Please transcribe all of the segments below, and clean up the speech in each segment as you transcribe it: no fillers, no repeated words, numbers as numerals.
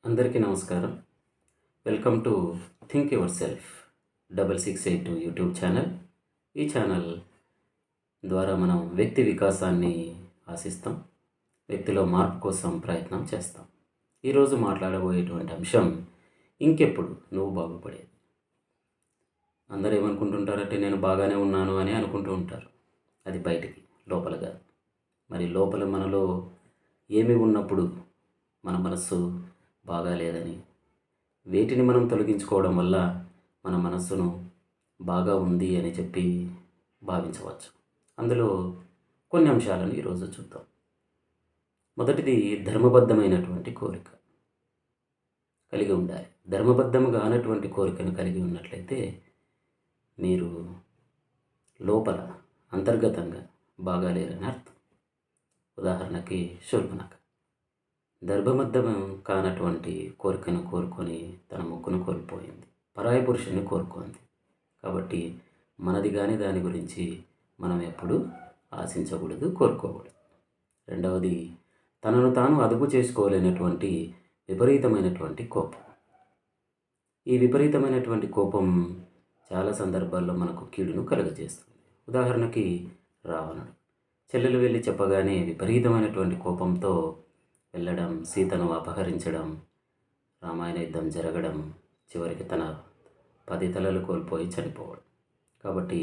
అందరికీ నమస్కారం. Welcome to think your self 6682 YouTube channel. ఈ ఛానల్ ద్వారా మనం వ్యక్తి వికాసాన్ని ఆశిస్తాం, వ్యక్తిలో మార్పు కోసం ప్రయత్నం చేస్తాం. ఈరోజు మాట్లాడబోయేటువంటి అంశం ఇంకెప్పుడు నువ్వు బాగుపడేది. అందరూ ఏమనుకుంటుంటారంటే నేను బాగానే ఉన్నాను అని అనుకుంటూ ఉంటారు. అది బయటికి, లోపల కాదు. మరి లోపల మనలో ఏమి ఉన్నప్పుడు మన మనస్సు బాగాలేదని, వేటిని మనం తొలగించుకోవడం వల్ల మన మనస్సును బాగా ఉంది అని చెప్పి భావించవచ్చు. అందులో కొన్ని అంశాలను ఈరోజు చూద్దాం. మొదటిది ధర్మబద్ధమైనటువంటి కోరిక కలిగి ఉండాలి. ధర్మబద్ధముగా కానటువంటి కోరికను కలిగి ఉన్నట్లయితే మీరు లోపల అంతర్గతంగా బాగాలేరని అర్థం. ఉదాహరణకి శూర్పణఖ ధర్మబద్ధం కానటువంటి కోరికను కోరుకొని తన ముక్కును కోల్పోయింది, పరాయి పురుషుని కోరుకుంది. కాబట్టి మనది కానీ దాని గురించి మనం ఎప్పుడు ఆశించకూడదు, కోరుకోకూడదు. రెండవది తనను తాను అదుపు చేసుకోలేనటువంటి విపరీతమైనటువంటి కోపం. ఈ విపరీతమైనటువంటి కోపం చాలా సందర్భాల్లో మనకు కీడును కలుగజేస్తుంది. ఉదాహరణకి రావణుడు చెల్లెలు వెళ్ళి చెప్పగానే విపరీతమైనటువంటి కోపంతో వెళ్ళడం, సీతను అపహరించడం, రామాయణ యుద్ధం జరగడం, చివరికి తన 10 తలలు కోల్పోయి చనిపోవడం. కాబట్టి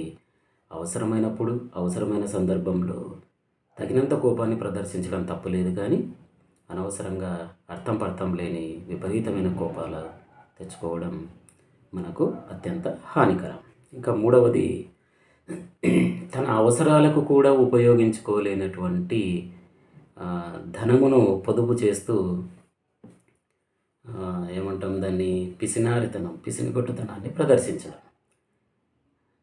అవసరమైనప్పుడు, అవసరమైన సందర్భంలో తగినంత కోపాన్ని ప్రదర్శించడం తప్పులేదు, కానీ అనవసరంగా అర్థం లేని విపరీతమైన కోపాలు తెచ్చుకోవడం మనకు అత్యంత హానికరం. ఇంకా మూడవది తన అవసరాలకు కూడా ఉపయోగించుకోలేనటువంటి ధనమును పొదుపు చేస్తూ ఏమంటాం దాన్ని, పిసినిగొట్టుతనాన్ని ప్రదర్శించడం.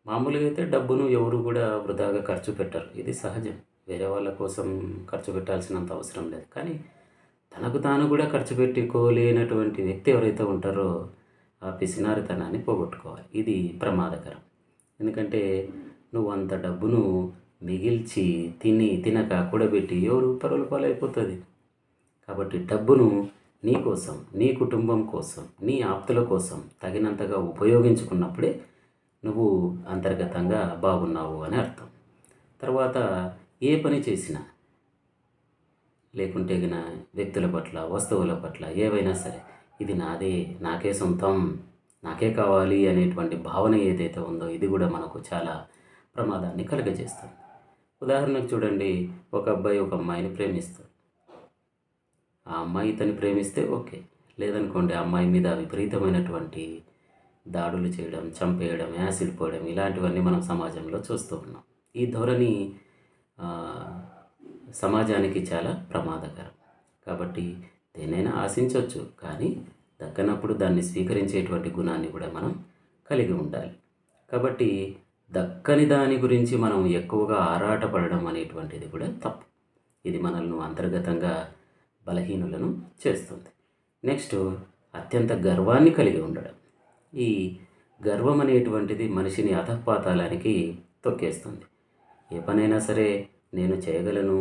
మామూలుగా అయితే డబ్బును ఎవరు కూడా వృధాగా ఖర్చు పెట్టరు, ఇది సహజం. వేరే వాళ్ళ కోసం ఖర్చు పెట్టాల్సినంత అవసరం లేదు. కానీ తనకు తాను కూడా ఖర్చు పెట్టుకోలేనటువంటి వ్యక్తి ఎవరైతే ఉంటారో ఆ పిసినారితనాన్ని పోగొట్టుకోవాలి. ఇది ప్రమాదకరం. ఎందుకంటే నువ్వు అంత డబ్బును మిగిల్చి తినక కూడబెట్టి ఎవరు పరుల పాలైపోతుంది. కాబట్టి డబ్బును నీ కోసం, నీ కుటుంబం కోసం, నీ ఆప్తుల కోసం తగినంతగా ఉపయోగించుకున్నప్పుడే నువ్వు అంతర్గతంగా బాగున్నావు అని అర్థం. తర్వాత ఏ పని చేసినా, లేకుంటే గిన వ్యక్తుల పట్ల, వస్తువుల పట్ల ఏవైనా సరే ఇది నాదే, నాకే సొంతం, నాకే కావాలి అనేటువంటి భావన ఏదైతే ఉందో ఇది కూడా మనకు చాలా ప్రమాదాన్ని కలుగజేస్తుంది. ఉదాహరణకు చూడండి, ఒక అబ్బాయి ఒక అమ్మాయిని ప్రేమిస్తాడు. ఆ అమ్మాయి ఇతన్ని ప్రేమిస్తే ఓకే, లేదనుకోండి ఆ అమ్మాయి మీద విపరీతమైనటువంటి దాడులు చేయడం, చంపేయడం, యాసిడ్ పోయడం, ఇలాంటివన్నీ మనం సమాజంలో చూస్తూ ఉన్నాం. ఈ ధోరణి సమాజానికి చాలా ప్రమాదకరం. కాబట్టి దేన్నైనా ఆశించవచ్చు, కానీ దక్కనప్పుడు దాన్ని స్వీకరించేటువంటి గుణాన్ని కూడా మనం కలిగి ఉండాలి. కాబట్టి దక్కని దాని గురించి మనం ఎక్కువగా ఆరాటపడడం అనేటువంటిది కూడా తప్పు. ఇది మనల్ని అంతర్గతంగా బలహీనులను చేస్తుంది. నెక్స్ట్, అత్యంత గర్వాన్ని కలిగి ఉండడం. ఈ గర్వం అనేటువంటిది మనిషిని అధఃపాతాళానికి తొక్కేస్తుంది. ఏ పనైనా సరే నేను చేయగలను,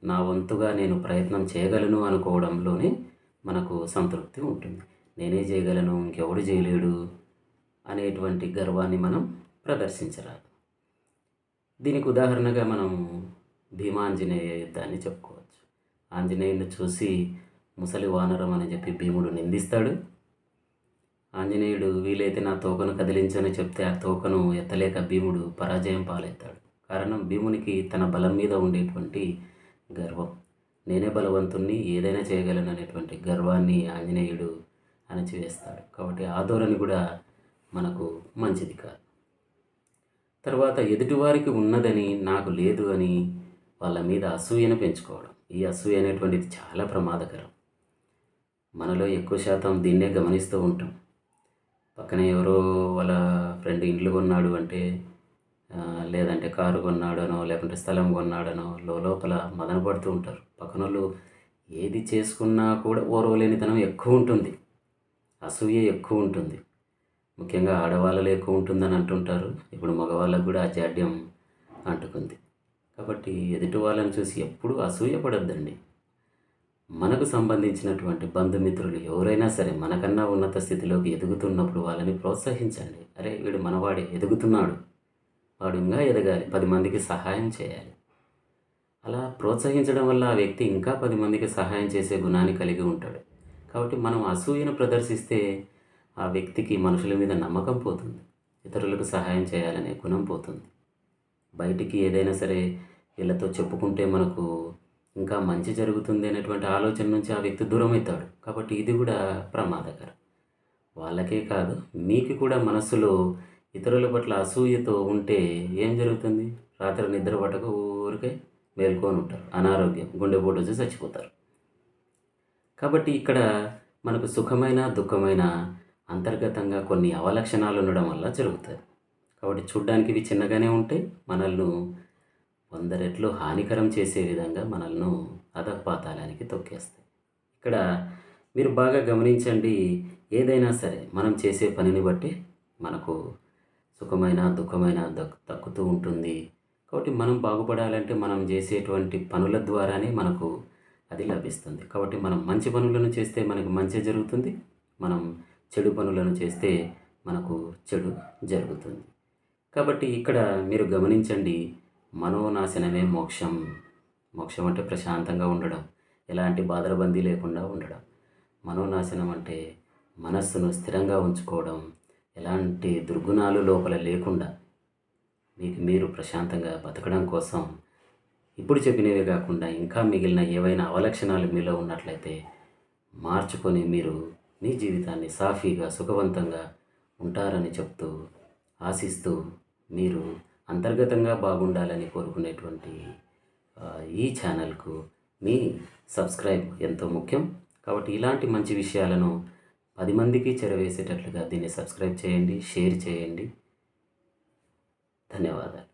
నా వంతుగా నేను ప్రయత్నం చేయగలను అనుకోవడంలోనే మనకు సంతృప్తి ఉంటుంది. నేనే చేయగలను, ఇంకెవడు చేయలేడు అనేటువంటి గర్వాన్ని మనం ప్రదర్శించరాదు. దీనికి ఉదాహరణగా మనం భీమాంజనేయ యుద్ధాన్ని చెప్పుకోవచ్చు. ఆంజనేయుని చూసి ముసలి వానరం అని చెప్పి భీముడు నిందిస్తాడు. ఆంజనేయుడు వీలైతే నా తోకను కదిలించని చెప్తే ఆ తోకను ఎత్తలేక భీముడు పరాజయం పాలవుతాడు. కారణం భీమునికి తన బలం మీద ఉండేటువంటి గర్వం. నేనే బలవంతుణ్ణి, ఏదైనా చేయగలను అనేటువంటి గర్వాన్ని ఆంజనేయుడు అణచివేస్తాడు. కాబట్టి ఆ ధోరణి కూడా మనకు మంచిది కాదు. తర్వాత ఎదుటివారికి ఉన్నదని నాకు లేదు అని వాళ్ళ మీద అసూయను పెంచుకోవడం. ఈ అసూయ అనేటువంటిది చాలా ప్రమాదకరం. మనలో ఎక్కువ శాతం దీన్నే గమనిస్తూ ఉంటాం. పక్కనే ఎవరో వాళ్ళ ఫ్రెండ్ ఇండ్లు కొన్నాడు అంటే, లేదంటే కారు కొన్నాడనో, లేకుంటే స్థలం కొన్నాడనో లోపల మదన పడుతూ ఉంటారు. పక్కన వాళ్ళు ఏది చేసుకున్నా కూడా ఓర్వలేనితనం ఎక్కువ ఉంటుంది, అసూయ ఎక్కువ ఉంటుంది. ముఖ్యంగా ఆడవాళ్ళలో ఎక్కువ ఉంటుందని అంటుంటారు. ఇప్పుడు మగవాళ్ళకు కూడా ఆ జాడ్యం అంటుకుంది. కాబట్టి ఎదుటి వాళ్ళని చూసి ఎప్పుడూ అసూయపడొద్దండి. మనకు సంబంధించినటువంటి బంధుమిత్రులు ఎవరైనా సరే మనకన్నా ఉన్నత స్థితిలోకి ఎదుగుతున్నప్పుడు వాళ్ళని ప్రోత్సహించండి. అరే వీడు మనవాడే ఎదుగుతున్నాడు, వాడు ఇంకా ఎదగాలి, 10 మందికి సహాయం చేయాలి. అలా ప్రోత్సహించడం వల్ల ఆ వ్యక్తి ఇంకా 10 మందికి సహాయం చేసే గుణాన్ని కలిగి ఉంటాడు. కాబట్టి మనం అసూయను ప్రదర్శిస్తే ఆ వ్యక్తికి మనుషుల మీద నమ్మకం పోతుంది, ఇతరులకు సహాయం చేయాలనే గుణం పోతుంది. బయటికి ఏదైనా సరే వీళ్ళతో చెప్పుకుంటే మనకు ఇంకా మంచి జరుగుతుంది అనేటువంటి ఆలోచన నుంచి ఆ వ్యక్తి దూరం అవుతాడు. కాబట్టి ఇది కూడా ప్రమాదకరం. వాళ్ళకే కాదు, మీకు కూడా మనస్సులో ఇతరుల పట్ల అసూయతో ఉంటే ఏం జరుగుతుంది? రాత్రి నిద్ర పట్టక ఊరికే మేల్కొని ఉంటారు, అనారోగ్యం, గుండెపోటు వచ్చి చచ్చిపోతారు. కాబట్టి ఇక్కడ మనకు సుఖమైన దుఃఖమైన అంతర్గతంగా కొన్ని అవలక్షణాలు ఉండడం వల్ల జరుగుతాయి. కాబట్టి చూడ్డానికి ఇవి చిన్నగానే ఉంటే మనల్ని 100 రెట్లు హానికరం చేసే విధంగా మనల్ని అధపాతాళానికి తొక్కేస్తాయి. ఇక్కడ మీరు బాగా గమనించండి, ఏదైనా సరే మనం చేసే పనిని బట్టి మనకు సుఖమైన దుఃఖమైన దక్కుతూ ఉంటుంది. కాబట్టి మనం బాగుపడాలంటే మనం చేసేటువంటి పనుల ద్వారానే మనకు అది లభిస్తుంది. కాబట్టి మనం మంచి పనులను చేస్తే మనకు మంచి జరుగుతుంది, మనం చెడు పనులను చేస్తే మనకు చెడు జరుగుతుంది. కాబట్టి ఇక్కడ మీరు గమనించండి, మనోనాశనమే మోక్షం. మోక్షం అంటే ప్రశాంతంగా ఉండడం, ఎలాంటి బాధరబందీ లేకుండా ఉండడం. మనోనాశనం అంటే మనస్సును స్థిరంగా ఉంచుకోవడం, ఎలాంటి దుర్గుణాలు లోపల లేకుండా మీకు మీరు ప్రశాంతంగా బతకడం కోసం ఇప్పుడు చెప్పినవే కాకుండా ఇంకా మిగిలిన ఏవైనా అవలక్షణాలు మీలో ఉన్నట్లయితే మార్చుకొని మీరు మీ జీవితాన్ని సాఫీగా సుఖవంతంగా ఉంటారని చెప్తూ ఆశిస్తూ, మీరు అంతర్గతంగా బాగుండాలని కోరుకునేటువంటి ఈ ఛానల్కు మీ సబ్స్క్రైబ్ ఎంతో ముఖ్యం. కాబట్టి ఇలాంటి మంచి విషయాలను 10 మందికి చేరవేసేటట్లుగా దీన్ని సబ్స్క్రైబ్ చేయండి, షేర్ చేయండి. ధన్యవాదాలు.